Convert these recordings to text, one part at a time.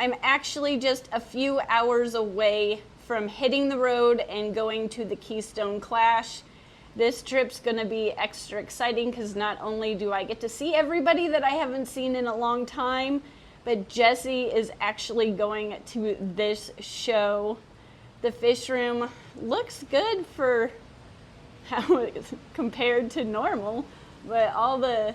I'm actually just a few hours away from hitting the road and going to the Keystone Clash. This trip's gonna be extra exciting because not only do I get to see everybody that I haven't seen in a long time, but Jesse is actually going to this show. The fish room looks good for how it's compared to normal, but all the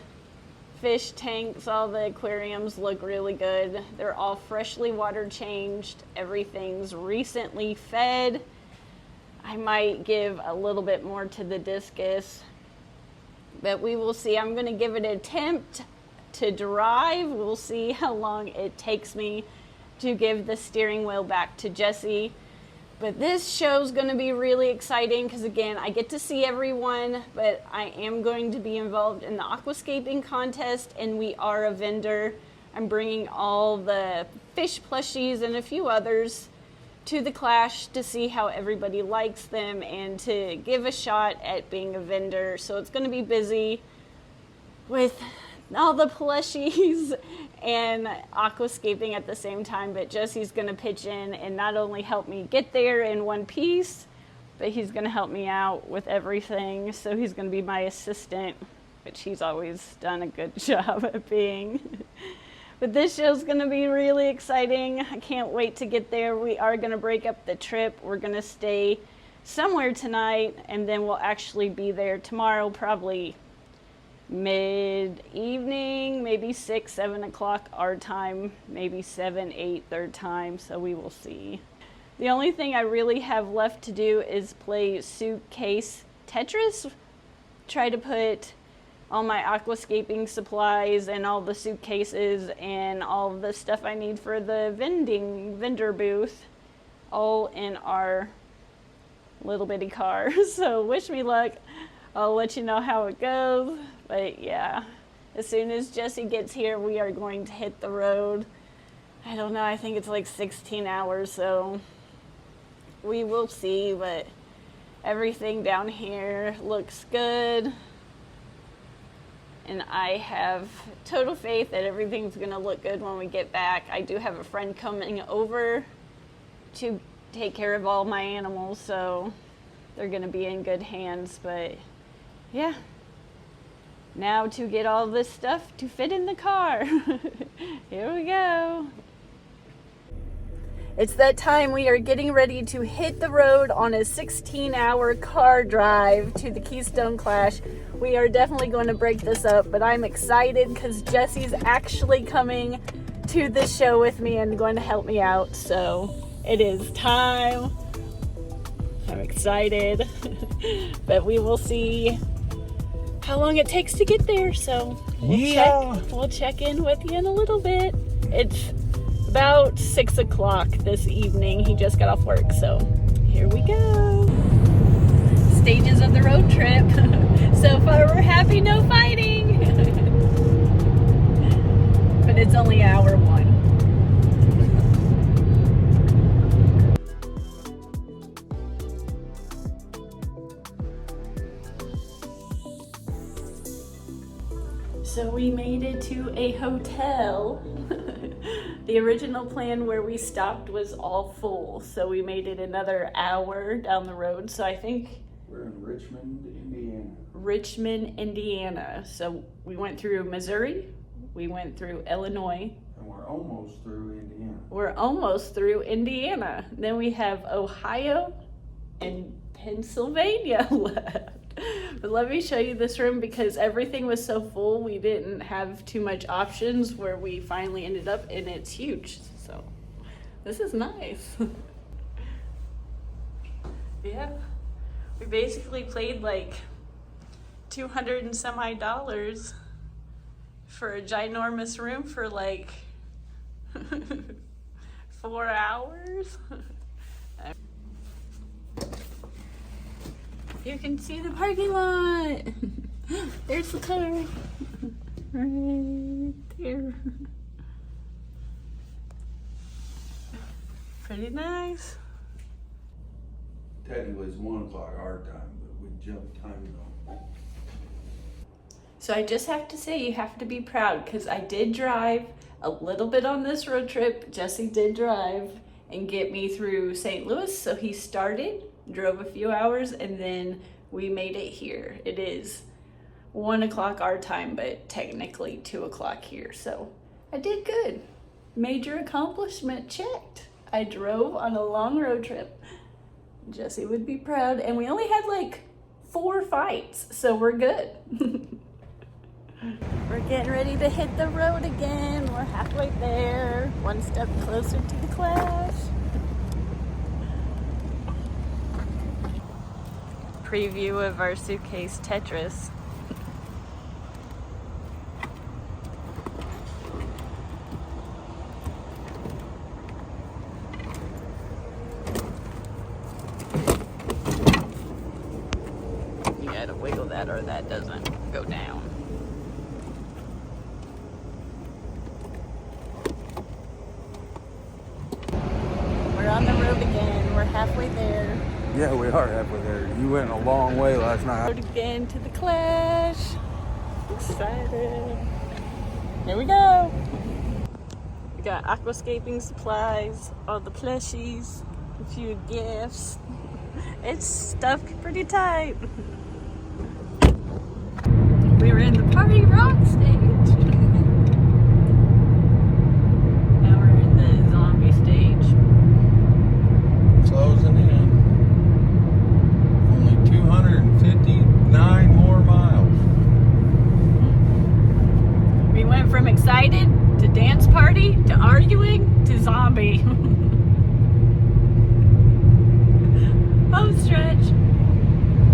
fish tanks, all the aquariums look really good. They're all freshly water changed. Everything's recently fed. I might give a little bit more to the discus, but we will see. I'm going to give it an attempt to drive. We'll see how long it takes me to give the steering wheel back to Jesse. But this show's going to be really exciting because, again, I get to see everyone, but I am going to be involved in the aquascaping contest, and we are a vendor. I'm bringing all the fish plushies and a few others to the Clash to see how everybody likes them and to give a shot at being a vendor. So it's going to be busy with all the plushies and aquascaping at the same time, but Jesse's going to pitch in and not only help me get there in one piece, but he's going to help me out with everything. So he's going to be my assistant, which he's always done a good job at being. But this show's going to be really exciting. I can't wait to get there. We are going to break up the trip. We're going to stay somewhere tonight, and then we'll actually be there tomorrow, probably mid-evening, maybe 6, 7 o'clock our time, maybe 7, 8 their time, so we will see. The only thing I really have left to do is play suitcase Tetris. Try to put all my aquascaping supplies and all the suitcases and all the stuff I need for the vendor booth all in our little bitty car. So wish me luck. I'll let you know how it goes. But yeah, as soon as Jesse gets here, we are going to hit the road. I don't know, I think it's like 16 hours, so we will see, but everything down here looks good. And I have total faith that everything's gonna look good when we get back. I do have a friend coming over to take care of all my animals, so they're gonna be in good hands, but yeah. Now to get all this stuff to fit in the car. Here we go. It's that time. We are getting ready to hit the road on a 16-hour car drive to the Keystone Clash. We are definitely going to break this up, but I'm excited because Jesse's actually coming to the show with me and going to help me out. So it is time. I'm excited, but we will see how long it takes to get there. So we'll check in with you in a little bit. It's about 6 o'clock this evening. He just got off work, so here we go. Stages of the road trip. So far we're happy, no fighting. But it's only hour 1. So we made it to a hotel. The original plan where we stopped was all full, so we made it another hour down the road. So I think we're in Richmond, Indiana. Richmond, Indiana. So we went through Missouri, we went through Illinois. And we're almost through Indiana. We're almost through Indiana. Then we have Ohio and Pennsylvania left. But let me show you this room because everything was so full we didn't have too much options where we finally ended up, and it's huge. So this is nice. Yeah, we basically paid like $200 and some odd for a ginormous room for like 4 hours. You can see the parking lot. There's the car. Right there. Pretty nice. Technically it's 1 o'clock our time, but we jumped time on. So I just have to say, you have to be proud because I did drive a little bit on this road trip. Jesse did drive and get me through St. Louis. So he started, drove a few hours, and then we made it here. It is 1 o'clock our time, but technically 2 o'clock here. So I did good. Major accomplishment checked. I drove on a long road trip. Jesse would be proud. And we only had like 4 fights, so we're good. We're getting ready to hit the road again. We're halfway there. One step closer to the Clash. Preview of our suitcase Tetris. You gotta wiggle that or that doesn't go down. We're on the road again. We're halfway there. Yeah, we are halfway there. You went a long way last night. Road again to the Clash. Excited. Here we go. We got aquascaping supplies, all the plushies, a few gifts. It's stuffed pretty tight. We were in the party rock stage. Now we're in the zombie stage. Closing in. Only 259 more miles. We went from excited to dance party to arguing to zombie. Home stretch.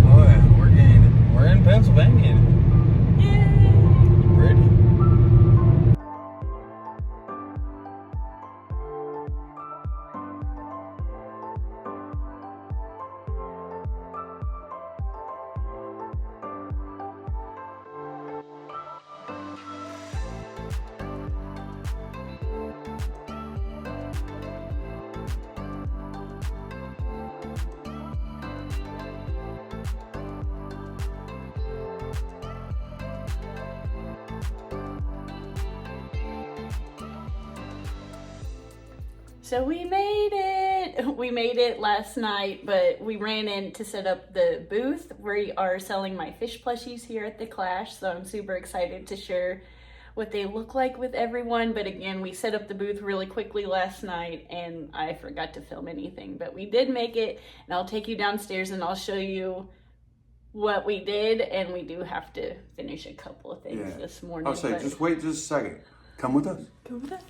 Oh yeah, we're gaining. We're in Pennsylvania. Yay! Pretty. So we made it. We made it last night, but we ran in to set up the booth. We are selling my fish plushies here at the Clash, so I'm super excited to share what they look like with everyone. But again, we set up the booth really quickly last night and I forgot to film anything, but we did make it, and I'll take you downstairs and I'll show you what we did. And we do have to finish a couple of things this morning. I'll say, just wait just a second. Come with us. Come with us.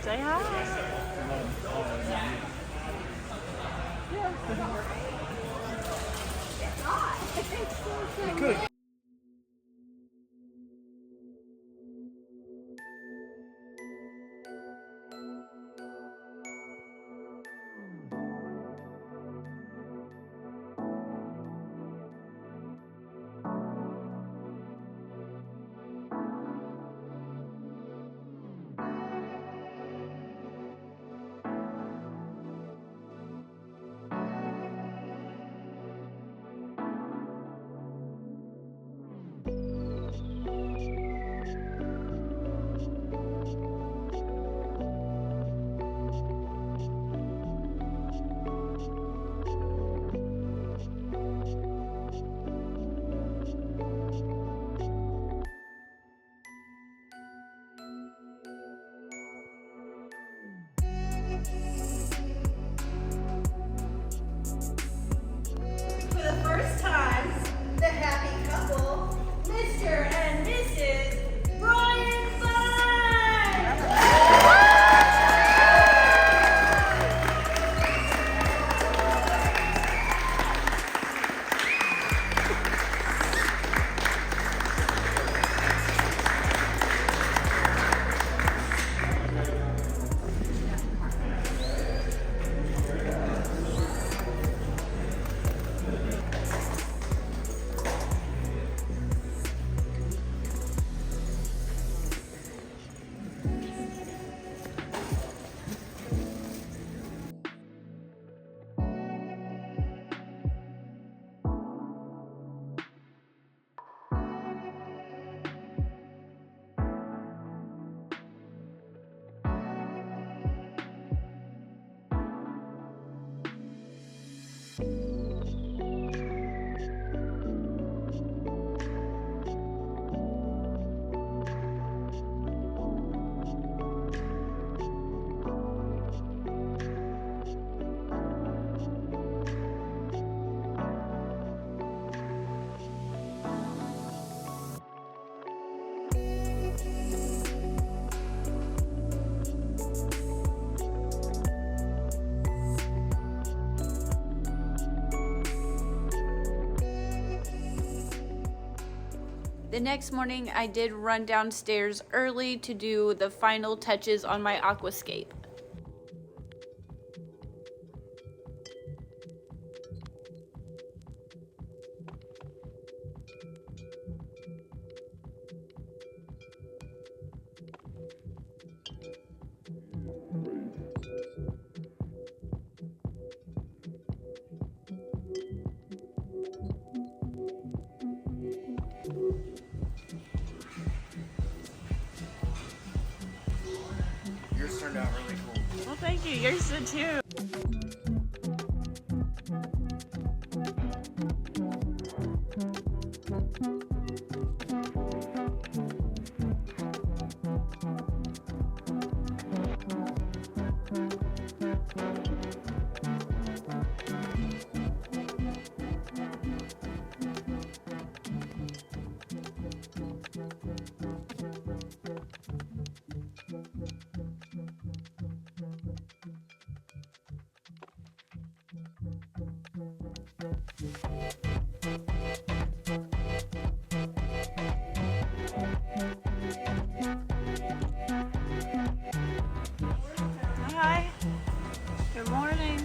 Say hi. For the first time, the happy couple, Mr. and Mrs. Brian Fine! The next morning, I did run downstairs early to do the final touches on my aquascape. Yours turned out really cool. Well, thank you. Yours did too. Hi. Good morning.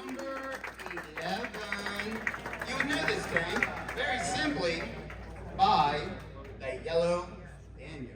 Number 11. You would know this game very simply by the yellow lanyards.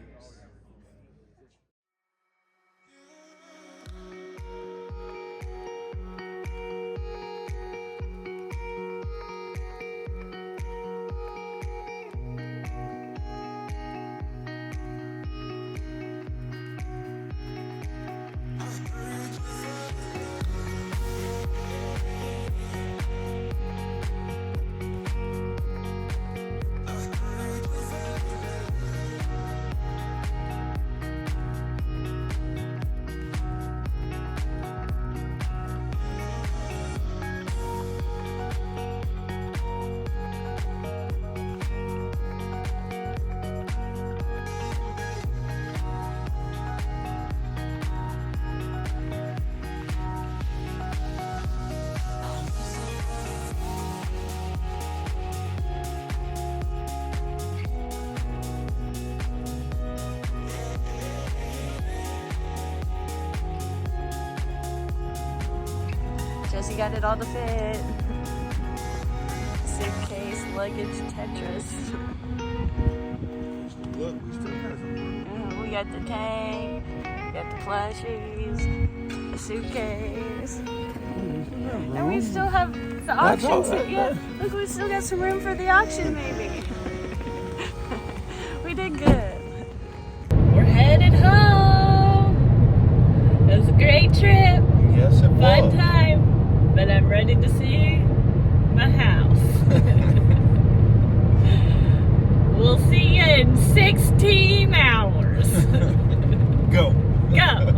Jesse got it all to fit. Suitcase, luggage, Tetris. Look, we still have some. We got the tank, we got the plushies, the suitcase. And we still have the auction too. Yeah, look, we still got some room for the auction maybe. We did good. We're headed home. It was a great trip. Yes, it Fun was. time. But I'm ready to see my house. We'll see you in 16 hours. Go. Go.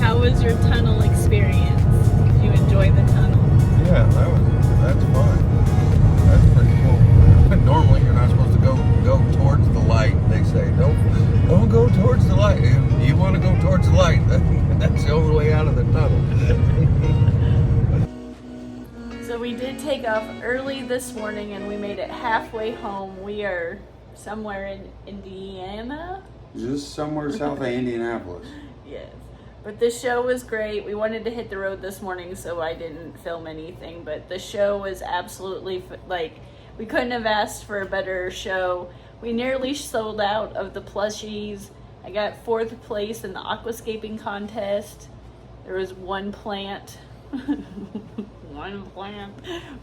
How was your tunnel experience? Did you enjoy the tunnel? Yeah, that's fun. That's pretty cool. Normally you're not supposed to go towards the light. They say don't go towards the light. You want to go towards the light. That's the only way out of the tunnel. So we did take off early this morning and we made it halfway home. We are somewhere in Indiana. Just somewhere south of Indianapolis. Yes. But the show was great. We wanted to hit the road this morning, so I didn't film anything. But the show was absolutely, we couldn't have asked for a better show. We nearly sold out of the plushies. I got 4th place in the aquascaping contest. There was one plant.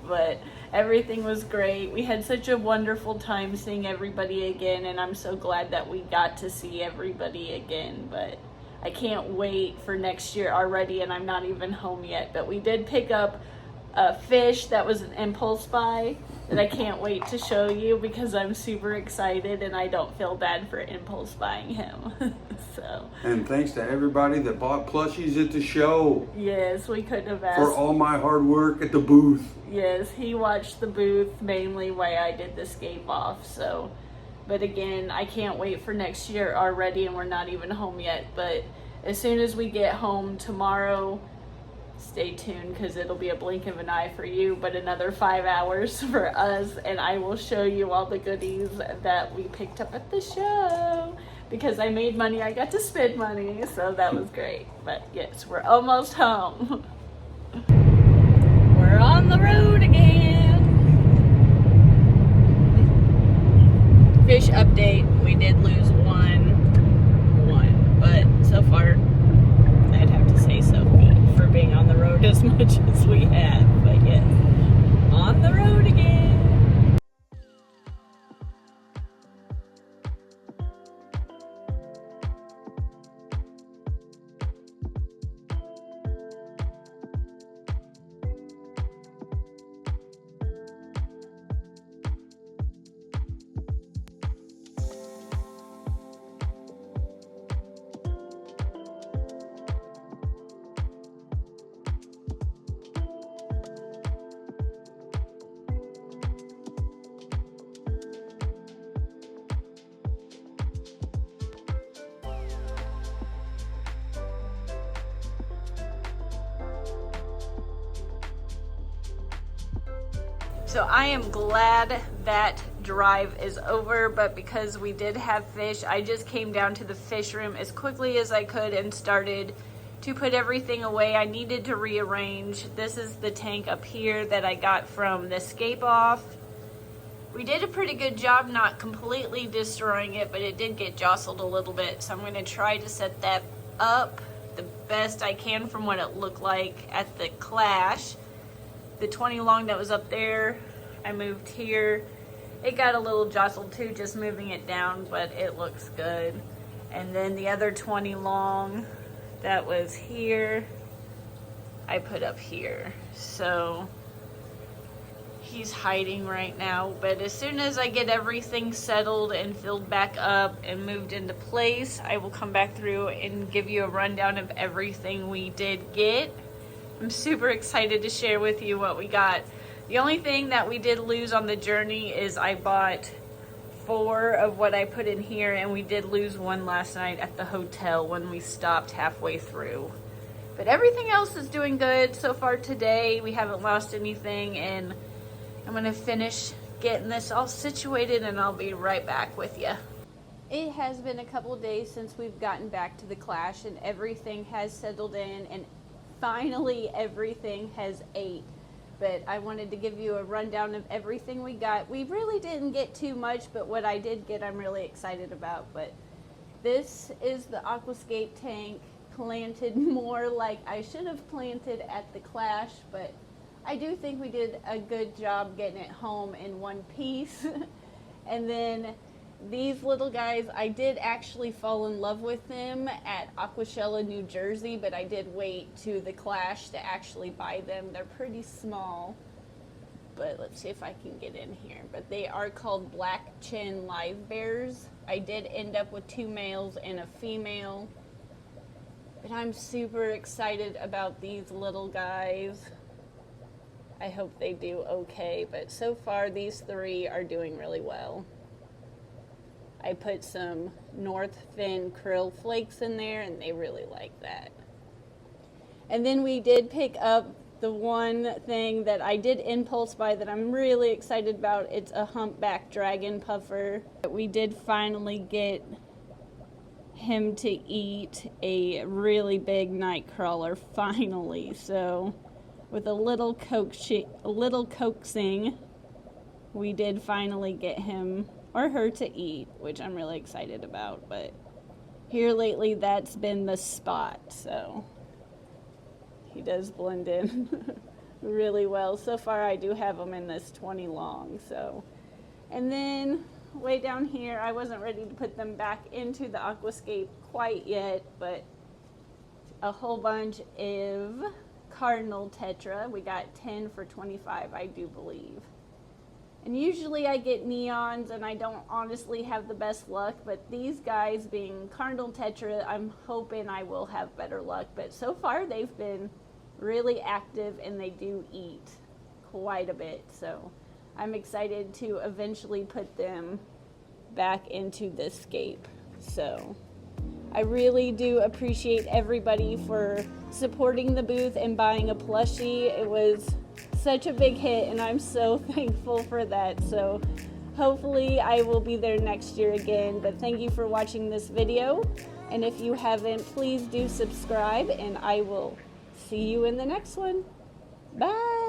But everything was great. We had such a wonderful time seeing everybody again, and I'm so glad that we got to see everybody again. But I can't wait for next year already, and I'm not even home yet. But we did pick up a fish that was an impulse buy that I can't wait to show you because I'm super excited and I don't feel bad for impulse buying him. So. And thanks to everybody that bought plushies at the show. Yes, we couldn't have asked. For all my hard work at the booth. Yes, he watched the booth mainly while I did the skate off. So, but again, I can't wait for next year already, and we're not even home yet. But as soon as we get home tomorrow, stay tuned because it'll be a blink of an eye for you, but another 5 hours for us, and I will show you all the goodies that we picked up at the show. Because I made money, I got to spend money, so that was great. But yes, we're almost home. We're on the road again. Fish update, we did lose one, but so far, I'd have to say so good for being on the road as much as we have. But yes, on the road again. So I am glad that drive is over, but because we did have fish, I just came down to the fish room as quickly as I could and started to put everything away. I needed to rearrange. This is the tank up here that I got from the Escape Off. We did a pretty good job not completely destroying it, but it did get jostled a little bit. So I'm going to try to set that up the best I can from what it looked like at the Clash. The 20 long that was up there, I moved here. It got a little jostled too, just moving it down, but it looks good. And then the other 20 long that was here, I put up here. So he's hiding right now, but as soon as I get everything settled and filled back up and moved into place, I will come back through and give you a rundown of everything we did get. I'm super excited to share with you what we got. The only thing that we did lose on the journey is I bought 4 of what I put in here, and we did lose one last night at the hotel when we stopped halfway through. But everything else is doing good so far today. We haven't lost anything, and I'm gonna finish getting this all situated and I'll be right back with you. It has been a couple of days since we've gotten back to the Clash, and everything has settled in, and finally everything has ate. But I wanted to give you a rundown of everything we got. We really didn't get too much, but what I did get I'm really excited about. But this is the aquascape tank, planted more like I should have planted at the Clash, but I do think we did a good job getting it home in one piece. And then these little guys, I did actually fall in love with them at Aquashella, New Jersey, but I did wait to the Clash to actually buy them. They're pretty small, but let's see if I can get in here. But they are called black chin live bears. I did end up with 2 males and a female, but I'm super excited about these little guys. I hope they do okay, but so far these 3 are doing really well. I put some North Fin krill flakes in there, and they really like that. And then we did pick up the one thing that I did impulse buy that I'm really excited about. It's a humpback dragon puffer. We did finally get him to eat a really big night crawler, finally. So with a little coaxing, we did finally get him or her to eat, which I'm really excited about. But here lately, that's been the spot, so he does blend in really well. So far, I do have him in this 20 long. So, and then way down here, I wasn't ready to put them back into the aquascape quite yet, but a whole bunch of cardinal tetra. We got 10 for 25, I do believe. And usually I get neons, and I don't honestly have the best luck, but these guys being cardinal tetra, I'm hoping I will have better luck. But so far they've been really active, and they do eat quite a bit. So I'm excited to eventually put them back into the scape. So I really do appreciate everybody for supporting the booth and buying a plushie. It was such a big hit, and I'm so thankful for that. So hopefully I will be there next year again. But thank you for watching this video, and if you haven't, please do subscribe, and I will see you in the next one. Bye.